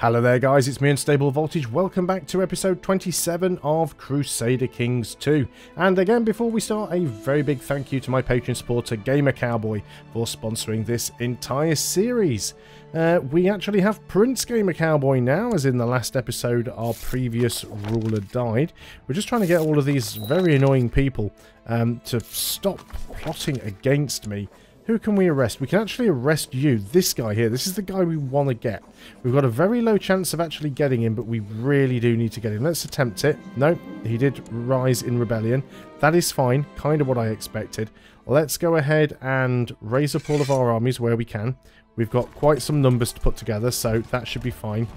Hello there guys, it's me Unstable Voltage. Welcome back to episode 27 of Crusader Kings 2. And again, before we start, a very big thank you to my Patreon supporter Gamer Cowboy for sponsoring this entire series. We actually have Prince Gamer Cowboy now, as in the last episode our previous ruler died. We're just trying to get all of these very annoying people to stop plotting against me. Who can we arrest? We can actually arrest you. This guy here. This is the guy we want to get. We've got a very low chance of actually getting him, but we really do need to get him. Let's attempt it. No, he did rise in rebellion. That is fine. Kind of what I expected. Let's go ahead and raise up all of our armies where we can. We've got quite some numbers to put together, so that should be fine.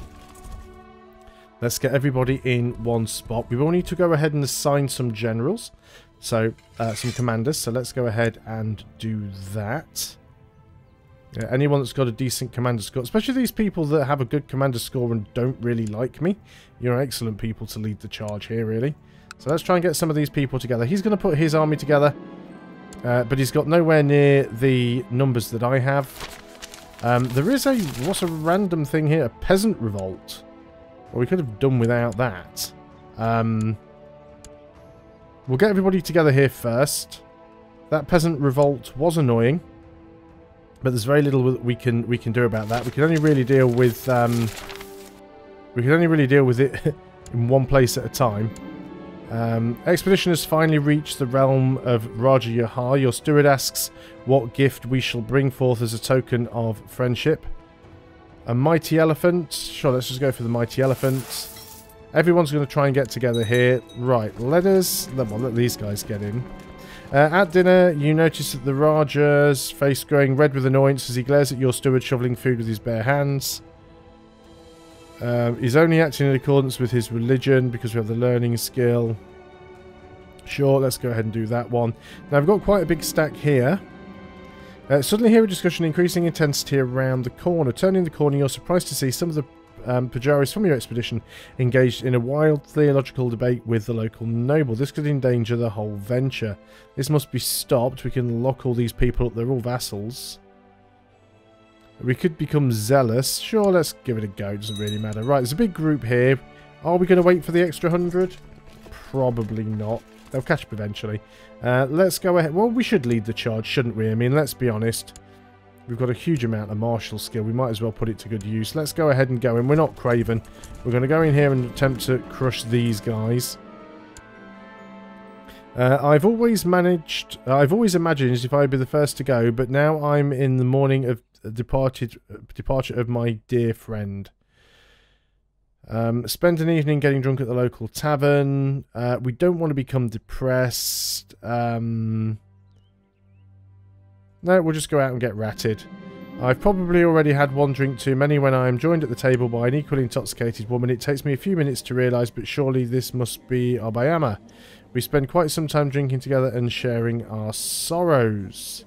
Let's get everybody in one spot. We will need to go ahead and assign some generals. So, some commanders. So let's go ahead and do that. Yeah, anyone that's got a decent commander score, especially these people that have a good commander score and don't really like me, you're excellent people to lead the charge here, really. So let's try and get some of these people together. He's going to put his army together, but he's got nowhere near the numbers that I have. There is what's a random thing here? A peasant revolt. Well, we could have done without that. We'll get everybody together here first. That peasant revolt was annoying, but there's very little we can do about that. We can only really deal with it in one place at a time. Expedition has finally reached the realm of Raja Yahar. Your steward asks what gift we shall bring forth as a token of friendship. A mighty elephant. Sure, let's just go for the mighty elephant. Everyone's going to try and get together here. Right, let these guys get in. At dinner, you notice that the Raja's face growing red with annoyance as he glares at your steward shoveling food with his bare hands. He's only acting in accordance with his religion because we have the learning skill. Sure, let's go ahead and do that one. Now, I've got quite a big stack here. Suddenly hear a discussion increasing intensity around the corner. Turning the corner, you're surprised to see some of the Pujaris from your expedition engaged in a wild theological debate with the local noble. This could endanger the whole venture. This must be stopped. We can lock all these people up. They're all vassals. We could become zealous. Sure, let's give it a go. It doesn't really matter. Right, there's a big group here. Are we going to wait for the extra 100? Probably not. They'll catch up eventually. Let's go ahead. Well, we should lead the charge, shouldn't we? I mean, let's be honest. We've got a huge amount of martial skill. We might as well put it to good use. Let's go ahead and go in. We're not craven. We're going to go in here and attempt to crush these guys. I've always imagined if I'd be the first to go, but now I'm in the morning of departure of my dear friend. Spend an evening getting drunk at the local tavern. We don't want to become depressed. No, we'll just go out and get ratted. I've probably already had one drink too many when I am joined at the table by an equally intoxicated woman. It takes me a few minutes to realise, but surely this must be Abayama. We spend quite some time drinking together and sharing our sorrows.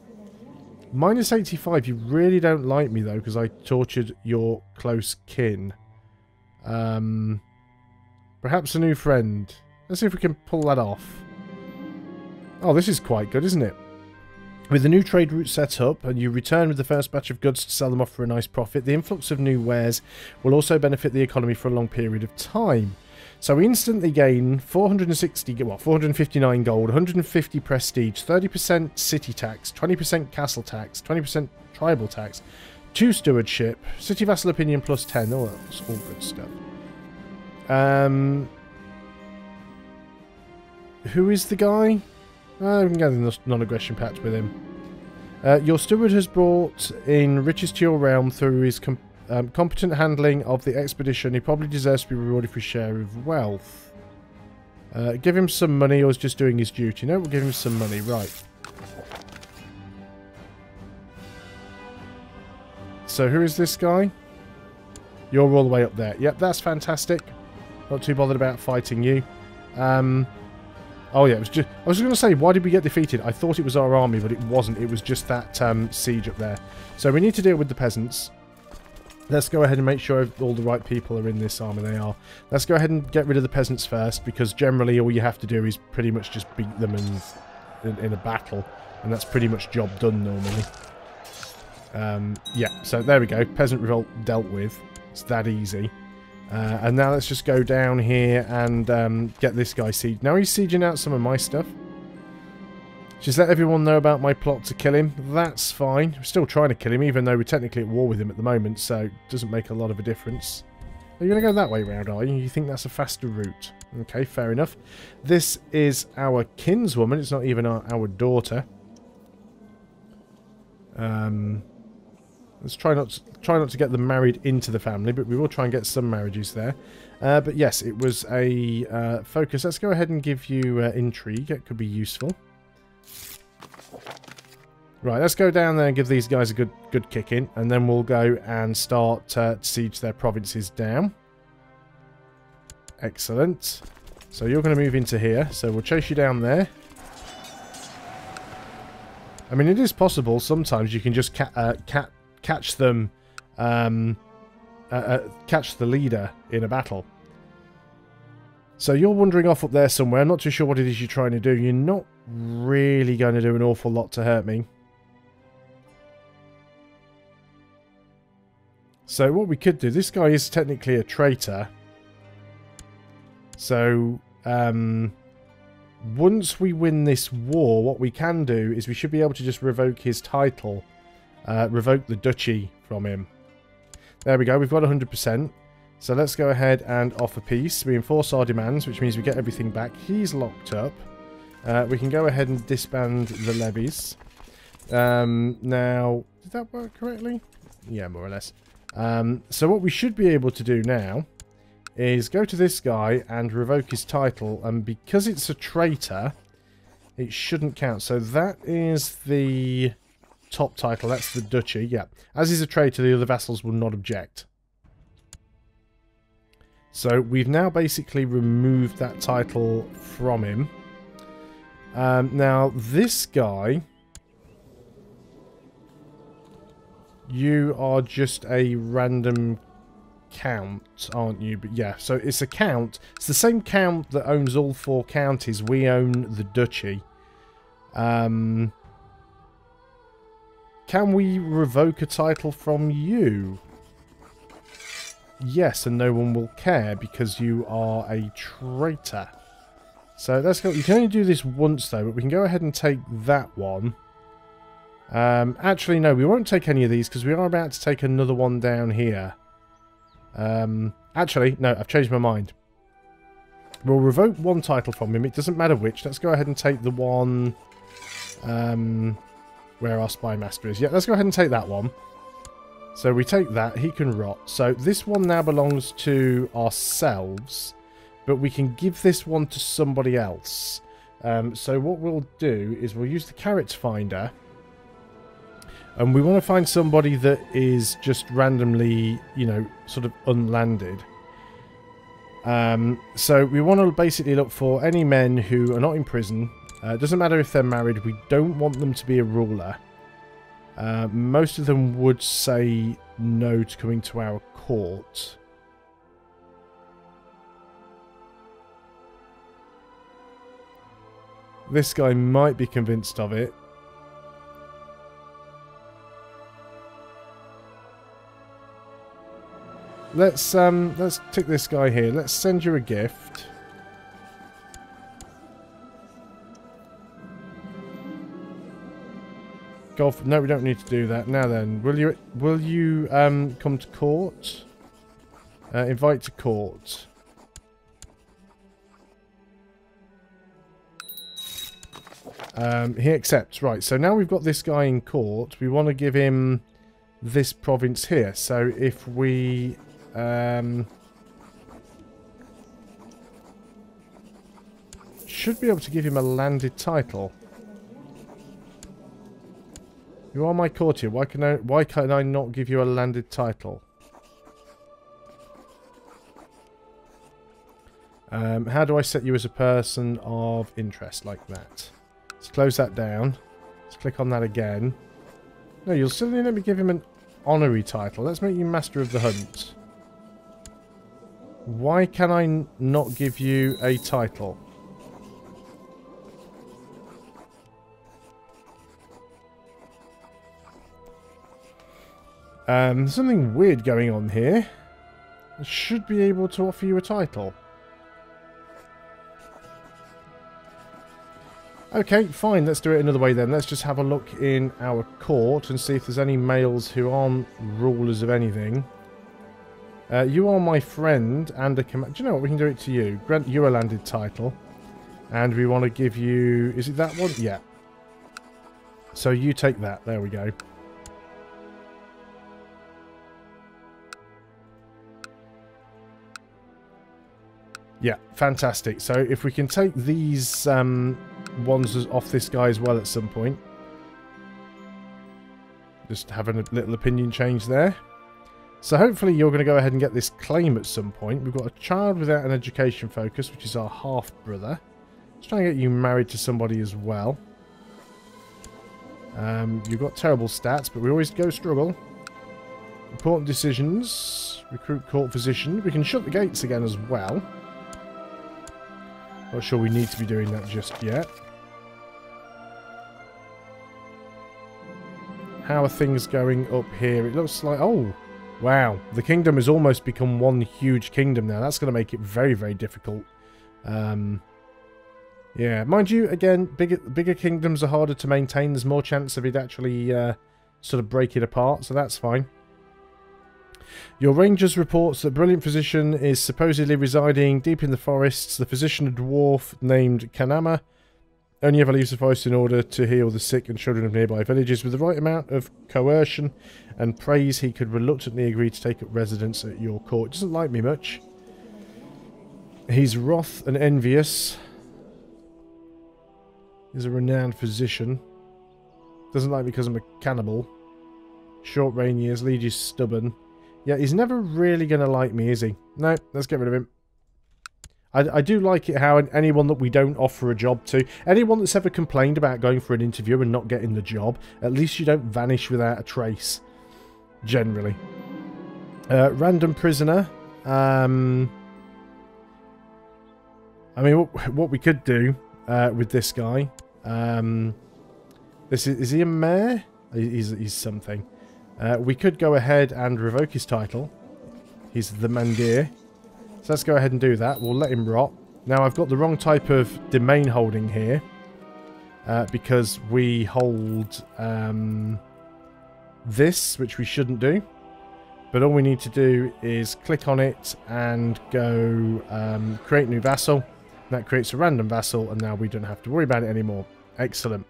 Minus 85. You really don't like me, though, because I tortured your close kin. Perhaps a new friend. Let's see if we can pull that off. Oh, this is quite good, isn't it? With the new trade route set up, and you return with the first batch of goods to sell them off for a nice profit, the influx of new wares will also benefit the economy for a long period of time. So we instantly gain 459 gold, 150 prestige, 30% city tax, 20% castle tax, 20% tribal tax, 2 stewardship, city vassal opinion plus 10. Oh, that's all good stuff. Who is the guy? We can get in the non-aggression pact with him. Your steward has brought in riches to your realm through his competent handling of the expedition. He probably deserves to be rewarded for his share of wealth. Give him some money, or is just doing his duty? No, we'll give him some money. Right. So who is this guy? You're all the way up there. Yep, that's fantastic. Not too bothered about fighting you. Oh yeah, it was just. I was going to say, why did we get defeated? I thought it was our army, but it wasn't. It was just that siege up there. So we need to deal with the peasants. Let's go ahead and make sure all the right people are in this army. They are. Let's go ahead and get rid of the peasants first, because generally all you have to do is pretty much just beat them in a battle, and that's pretty much job done normally. Yeah, so there we go. Peasant revolt dealt with. It's that easy. And now let's just go down here and get this guy sieged. Now he's sieging out some of my stuff. Just let everyone know about my plot to kill him. That's fine. I'm still trying to kill him, even though we're technically at war with him at the moment, so it doesn't make a lot of a difference. Are you going to go that way round, are you? You think that's a faster route? Okay, fair enough. This is our kinswoman. It's not even our daughter. Let's try not to get them married into the family, but we will try and get some marriages there. But yes, it was a focus. Let's go ahead and give you intrigue. It could be useful. Right, let's go down there and give these guys a good kick in, and then we'll go and start to siege their provinces down. Excellent. So you're going to move into here, so we'll chase you down there. I mean, it is possible sometimes you can just catch them, catch the leader in a battle. So you're wandering off up there somewhere. I'm not too sure what it is you're trying to do. You're not really going to do an awful lot to hurt me. So what we could do, this guy is technically a traitor. So once we win this war, what we can do is we should be able to just revoke his title. Revoke the duchy from him. There we go, we've got 100%. So let's go ahead and offer peace. We enforce our demands, which means we get everything back. He's locked up. We can go ahead and disband the levies. Now, did that work correctly? Yeah, more or less. So what we should be able to do now is go to this guy and revoke his title, and because it's a traitor, it shouldn't count. So that is the top title, that's the duchy, yeah. As he's a traitor, the other vassals will not object. So we've now basically removed that title from him. Now this guy, you are just a random count, aren't you? But yeah, so it's a count. It's the same count that owns all 4 counties. We own the duchy. Can we revoke a title from you? Yes, and no one will care because you are a traitor. So let's go. You can only do this once though, but we can go ahead and take that one. Actually, no, we won't take any of these because we are about to take another one down here. Actually, no, I've changed my mind. We'll revoke one title from him. It doesn't matter which. Let's go ahead and take the one where our spy master is. Yeah, let's go ahead and take that one. So we take that. He can rot. So this one now belongs to ourselves, but we can give this one to somebody else. So what we'll do is we'll use the carrot finder. And we want to find somebody that is just randomly, you know, sort of unlanded. So we want to basically look for any men who are not in prison. It doesn't matter if they're married. We don't want them to be a ruler. Most of them would say no to coming to our court. This guy might be convinced of it. Let's take this guy here. Let's send you a gift. Golf. No, we don't need to do that. Now then, will you come to court? Invite to court. He accepts. Right. So now we've got this guy in court. We want to give him this province here. So if we should be able to give him a landed title. You are my courtier. Why can I not give you a landed title? How do I set you as a person of interest like that? Let's close that down. Let's click on that again. No, you'll still let me give him an honorary title. Let's make you Master of the Hunt. Why can I not give you a title? There's something weird going on here. I should be able to offer you a title. Okay, fine, let's do it another way then. Let's just have a look in our court and see if there's any males who aren't rulers of anything. You are my friend and a command. Do you know what? We can do it to you. Grant you a landed title. And we want to give you... Is it that one? Yeah. So you take that. There we go. Yeah, fantastic. So if we can take these ones off this guy as well at some point. Just having a little opinion change there. So hopefully you're going to go ahead and get this claim at some point. We've got a child without an education focus, which is our half-brother. Let's try and get you married to somebody as well. You've got terrible stats, but we always go struggle. Important decisions. Recruit court physician. We can shut the gates again as well. Not sure we need to be doing that just yet. How are things going up here? It looks like... Oh, wow. The kingdom has almost become one huge kingdom now. That's going to make it very, very difficult. Yeah, mind you, again, bigger kingdoms are harder to maintain. There's more chance of it actually sort of breaking apart, so that's fine. Your rangers reports that brilliant physician is supposedly residing deep in the forests. The physician, a dwarf named Kanama, only ever leaves the forest in order to heal the sick and children of nearby villages. With the right amount of coercion and praise, he could reluctantly agree to take up residence at your court. Doesn't like me much. He's wroth and envious. He's a renowned physician. Doesn't like me because I'm a cannibal. Short reign years, lead you stubborn. Yeah, he's never really going to like me, is he? No, let's get rid of him. I do like it how anyone that we don't offer a job to, anyone that's ever complained about going for an interview and not getting the job, at least you don't vanish without a trace. Generally. Random prisoner. I mean, what we could do with this guy. Is he a mayor? He's something. We could go ahead and revoke his title. He's the Mandir. So let's go ahead and do that. We'll let him rot. Now I've got the wrong type of domain holding here. Because we hold this, which we shouldn't do. But all we need to do is click on it and go create new vassal. That creates a random vassal, and now we don't have to worry about it anymore. Excellent.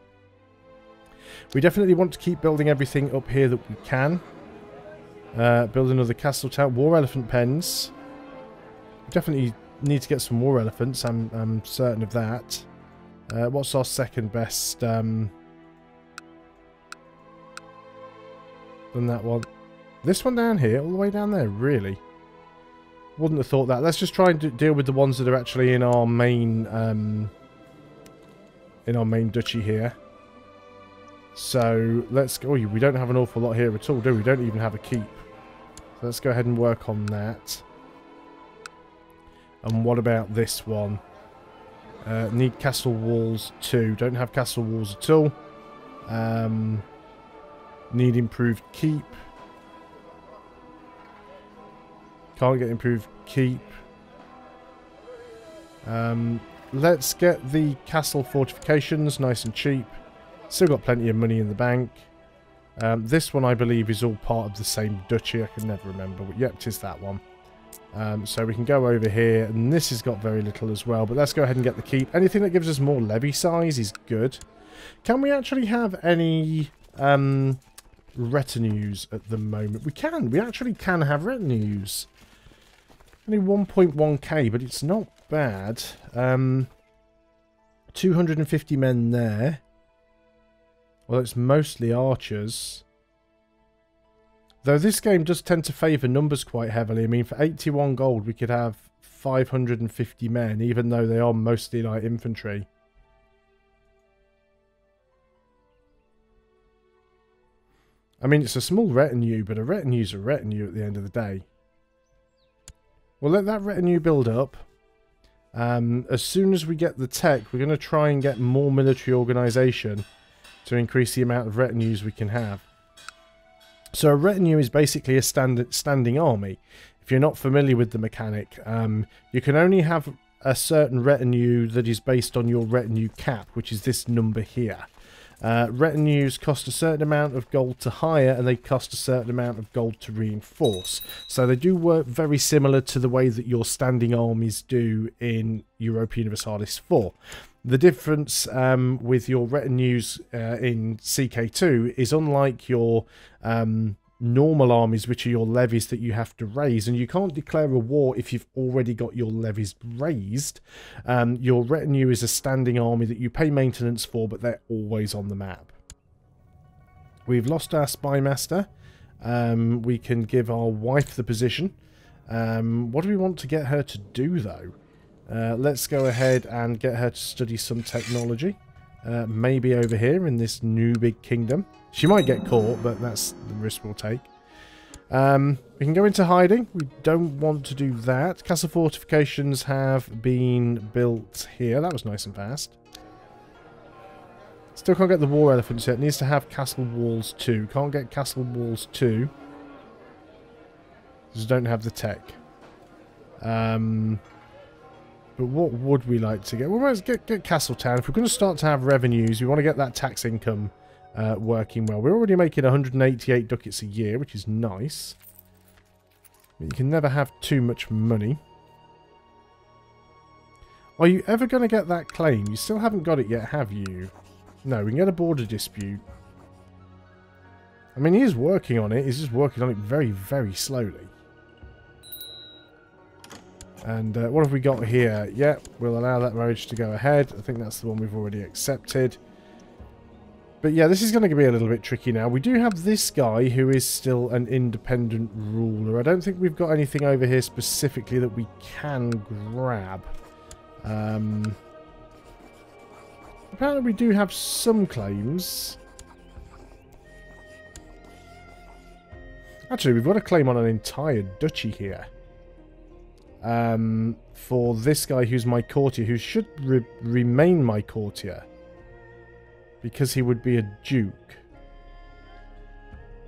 We definitely want to keep building everything up here that we can. Build another castle town. War elephant pens. We definitely need to get some war elephants. I'm certain of that. What's our second best? Than that one. This one down here, all the way down there, really? Wouldn't have thought that. Let's just try and deal with the ones that are actually in our main duchy here. So let's go. Oh, we don't have an awful lot here at all, do we? We don't even have a keep. So let's go ahead and work on that. And what about this one? Need castle walls too. Don't have castle walls at all. Need improved keep. Can't get improved keep. Let's get the castle fortifications nice and cheap. Still got plenty of money in the bank. This one I believe is all part of the same duchy. I can never remember. But yep, it is that one. So we can go over here. And this has got very little as well. But let's go ahead and get the keep. Anything that gives us more levy size is good. Can we actually have any retinues at the moment? We can. We actually can have retinues. Only 1.1k, but it's not bad. 250 men there. Well, it's mostly archers. Though this game does tend to favour numbers quite heavily. I mean, for 81 gold, we could have 550 men, even though they are mostly light infantry. I mean, it's a small retinue, but a retinue's a retinue at the end of the day. We'll let that retinue build up. As soon as we get the tech, we're going to try and get more military organisation to increase the amount of retinues we can have. So a retinue is basically a standing army. If if you're not familiar with the mechanic, you can only have a certain retinue that is based on your retinue cap, which is this number here. Retinues cost a certain amount of gold to hire, and they cost a certain amount of gold to reinforce. So they do work very similar to the way that your standing armies do in Europa Universalis 4. The difference with your retinues in CK2 is, unlike your normal armies, which are your levies that you have to raise, and you can't declare a war if you've already got your levies raised. Your retinue is a standing army that you pay maintenance for, but they're always on the map. We've lost our spy master. We can give our wife the position. What do we want to get her to do, though? Let's go ahead and get her to study some technology. Maybe over here in this new big kingdom. She might get caught, but that's the risk we'll take. We can go into hiding. We don't want to do that. Castle fortifications have been built here. That was nice and fast. Still can't get the war elephants yet. Needs to have castle walls too. Can't get castle walls too. Just don't have the tech. But what would we like to get? Well, let's get Castle Town. If we're going to start to have revenues, we want to get that tax income working well. We're already making 188 ducats a year, which is nice. But you can never have too much money. Are you ever going to get that claim? You still haven't got it yet, have you? No, we can get a border dispute. I mean, he is working on it. He's just working on it very, very slowly. And what have we got here? Yeah, we'll allow that marriage to go ahead. I think that's the one we've already accepted. But yeah, this is going to be a little bit tricky now. We do have this guy who is still an independent ruler. I don't think we've got anything over here specifically that we can grab. Apparently we do have some claims. Actually, we've got a claim on an entire duchy here. For this guy who's my courtier, who should remain my courtier. Because he would be a duke.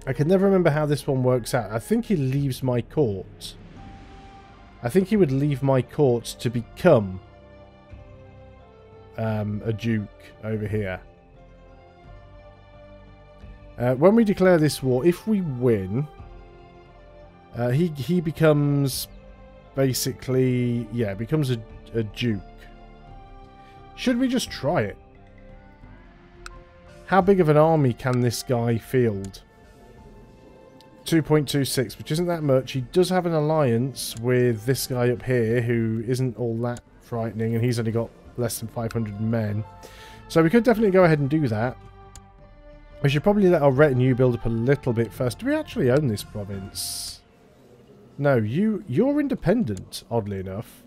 I can never remember how this one works out. I think he leaves my court. I think he would leave my court to become a duke over here. When we declare this war, if we win, he becomes basically, yeah, becomes a duke. Should we just try it? How big of an army can this guy field? 2.26, which isn't that much. He does have an alliance with this guy up here who isn't all that frightening, and he's only got less than 500 men. So we could definitely go ahead and do that. We should probably let our retinue build up a little bit first. Do we actually own this province? No, you're independent, oddly enough.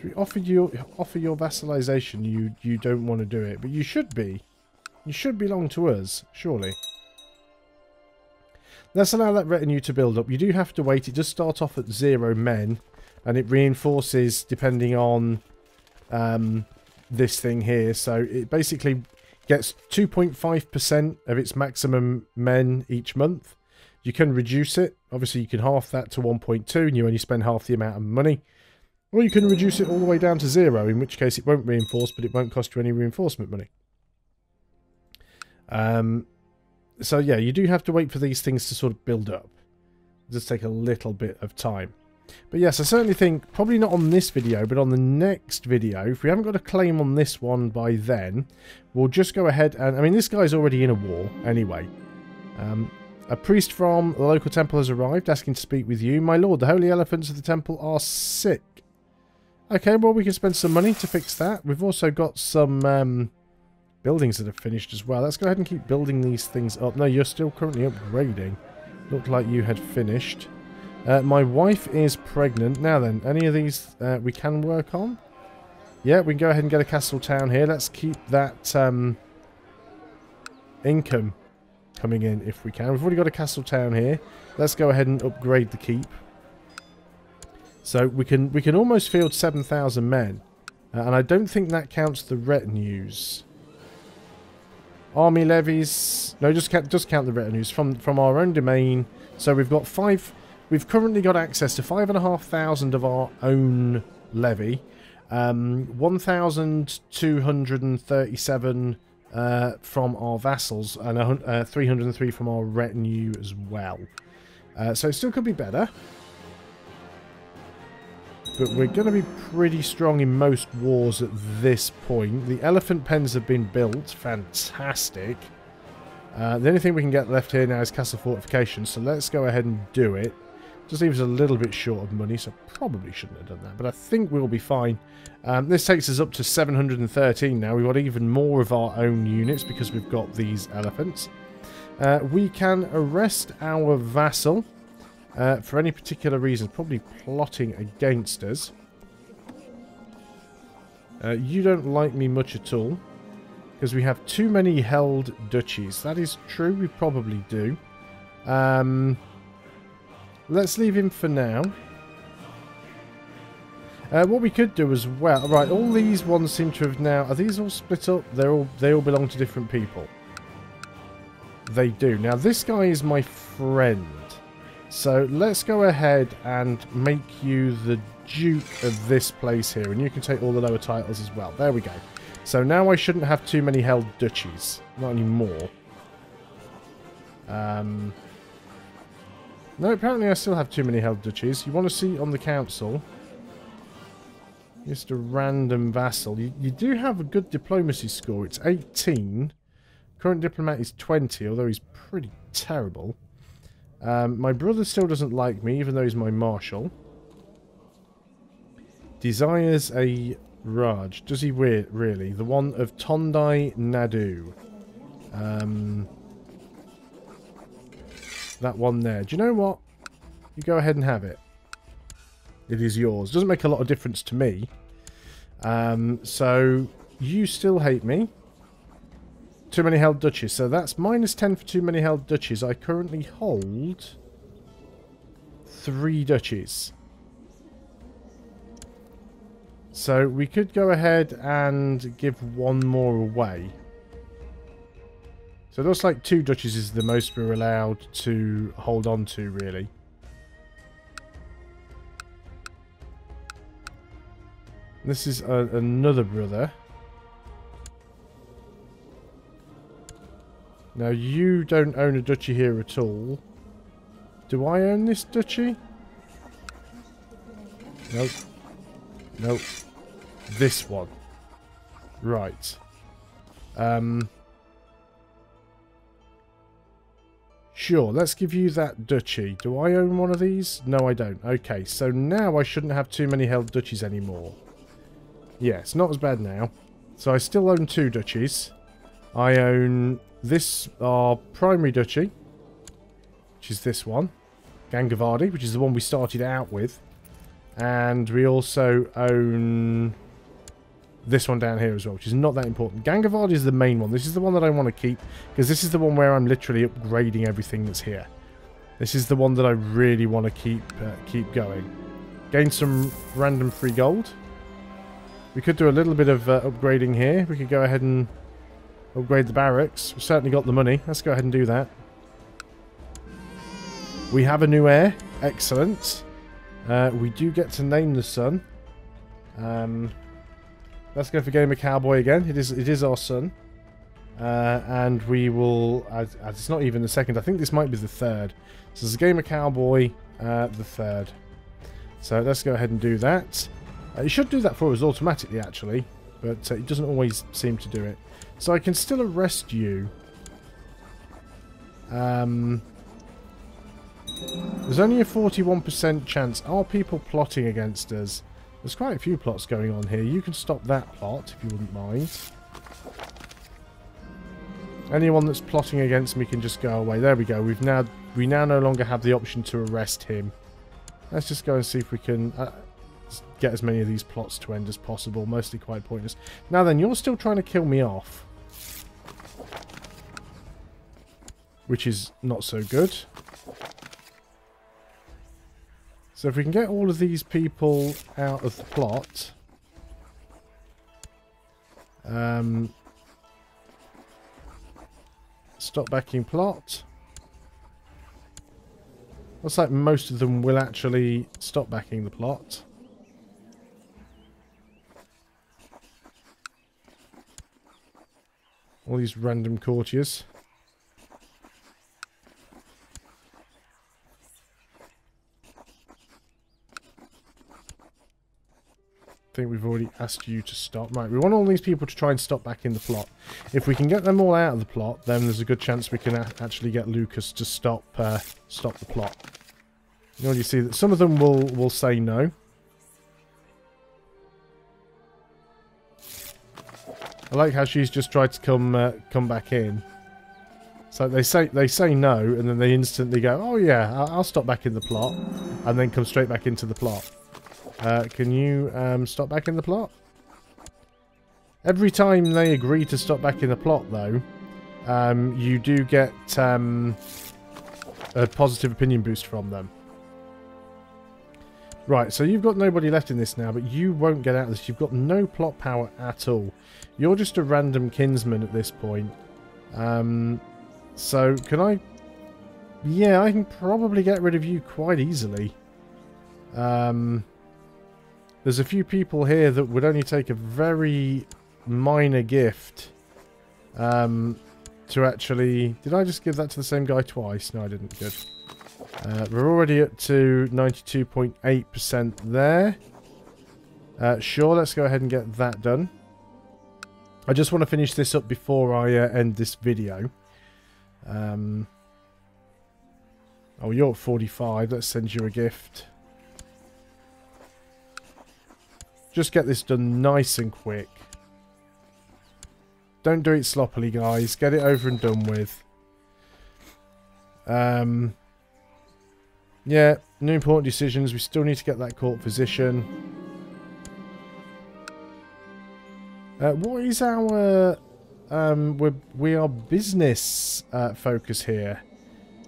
We offer your vassalization. You don't want to do it, but you should be. You should belong to us, surely. Let's allow that retinue to build up. You do have to wait. It does start off at 0 men, and it reinforces depending on this thing here. So it basically gets 2.5% of its maximum men each month. You can reduce it. Obviously, you can half that to 1.2, and you only spend half the amount of money. Or you can reduce it all the way down to 0, in which case it won't reinforce, but it won't cost you any reinforcement money. So yeah, you do have to wait for these things to sort of build up. It does take a little bit of time. But yes, I certainly think, probably not on this video, but on the next video, if we haven't got a claim on this one by then, we'll just go ahead and... I mean, this guy's already in a war, anyway. A priest from the local temple has arrived, asking to speak with you. My lord, the holy elephants of the temple are sick. Okay, well, we can spend some money to fix that. We've also got some buildings that are finished as well. Let's go ahead and keep building these things up. No, you're still currently upgrading. Looked like you had finished. My wife is pregnant. Now then, any of these we can work on? Yeah, we can go ahead and get a castle town here. Let's keep that income coming in if we can. We've already got a castle town here. Let's go ahead and upgrade the keep. So we can almost field 7,000 men. And I don't think that counts the retinues. Army levies. No, just count the retinues from our own domain. So we've got 5. We've currently got access to 5,500 of our own levy. 1,237 from our vassals, and 303 from our retinue as well. So it still could be better. But we're going to be pretty strong in most wars at this point. The elephant pens have been built. Fantastic. The only thing we can get left here now is castle fortifications. So let's go ahead and do it. Just leaves us a little bit short of money, so probably shouldn't have done that. But I think we'll be fine. This takes us up to 713 now. We've got even more of our own units because we've got these elephants. We can arrest our vassal. For any particular reason, probably plotting against us. You don't like me much at all, because we have too many held duchies. That is true, we probably do. Let's leave him for now. What we could do as well... Right, all these ones seem to have now... Are these all split up? They all belong to different people. They do. Now, this guy is my friend. So let's go ahead and make you the Duke of this place here. And you can take all the lower titles as well. There we go. So now I shouldn't have too many held duchies. Not anymore. No, apparently I still have too many held duchies. You want to see on the council? Just a random vassal. You do have a good diplomacy score. It's 18. Current diplomat is 20, although he's pretty terrible. My brother still doesn't like me, even though he's my marshal. Desires a Raj. Does he really? The one of Tondai Nadu. That one there. Do you know what? You go ahead and have it. It is yours. Doesn't make a lot of difference to me. So, you still hate me. Too many held duchies. So that's -10 for too many held duchies. I currently hold 3 duchies. So we could go ahead and give one more away. So it looks like 2 duchies is the most we're allowed to hold on to, really. This is another brother. Now, you don't own a duchy here at all. Do I own this duchy? Nope. Nope. This one. Right. Sure, let's give you that duchy. Do I own one of these? No, I don't. Okay, so now I shouldn't have too many held duchies anymore. Yeah, it's not as bad now. So I still own 2 duchies. I own... This, our primary duchy, which is this one, Gangavadi, which is the one we started out with. And we also own this one down here as well, which is not that important. Gangavadi is the main one. This is the one that I want to keep, because this is the one where I'm literally upgrading everything that's here. This is the one that I really want to keep going. Gain some random free gold. We could do a little bit of upgrading here. We could go ahead and upgrade the barracks. We've certainly got the money. Let's go ahead and do that. We have a new heir. Excellent. We do get to name the son. Let's go for Gamer Cowboy again. It is our son. And we will... it's not even the second. I think this might be the third. So it's Gamer Cowboy, the third. So let's go ahead and do that. It should do that for us automatically, actually. But it doesn't always seem to do it. So I can still arrest you. There's only a 41% chance. Are people plotting against us? There's quite a few plots going on here. You can stop that plot, if you wouldn't mind. Anyone that's plotting against me can just go away. There we go. We now no longer have the option to arrest him. Let's just go and see if we can... get as many of these plots to end as possible. Mostly quite pointless. Now then, you're still trying to kill me off. Which is not so good. So if we can get all of these people out of the plot... stop backing plot. Looks like most of them will actually stop backing the plot. All these random courtiers. I think we've already asked you to stop. Right, we want all these people to try and stop back in the plot. If we can get them all out of the plot, then there's a good chance we can actually get Lucas to stop the plot. You already see that some of them will say no. I like how she's just tried to come back in. So they say no, and then they instantly go, "Oh yeah, I'll stop back in the plot," and then come straight back into the plot. Can you stop back in the plot? Every time they agree to stop back in the plot, though, you do get a positive opinion boost from them. Right, so you've got nobody left in this now, but you won't get out of this. You've got no plot power at all. You're just a random kinsman at this point. So, can I... Yeah, I can probably get rid of you quite easily. There's a few people here that would only take a very minor gift to actually... Did I just give that to the same guy twice? No, I didn't. Good. We're already up to 92.8% there. Sure, let's go ahead and get that done. I just want to finish this up before I end this video. Oh, you're at 45. Let's send you a gift. Just get this done nice and quick. Don't do it sloppily, guys. Get it over and done with. Yeah, no important decisions. We still need to get that court physician. What is our... we are business focus here.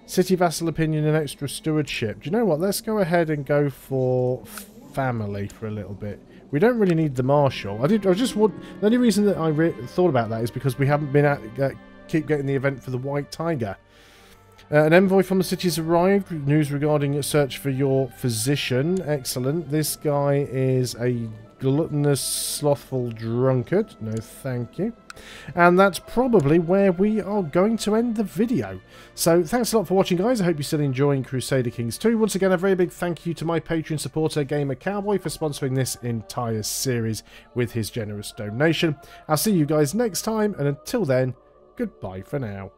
City vassal opinion and extra stewardship. Do you know what? Let's go ahead and go for family for a little bit. We don't really need the marshal. The only reason that I thought about that is because we haven't been keep getting the event for the White Tiger. An envoy from the city has arrived. News regarding a search for your physician. Excellent. This guy is a gluttonous, slothful drunkard. No, thank you. And that's probably where we are going to end the video. So, thanks a lot for watching, guys. I hope you're still enjoying Crusader Kings 2. Once again, a very big thank you to my Patreon supporter, Gamer Cowboy, for sponsoring this entire series with his generous donation. I'll see you guys next time, and until then, goodbye for now.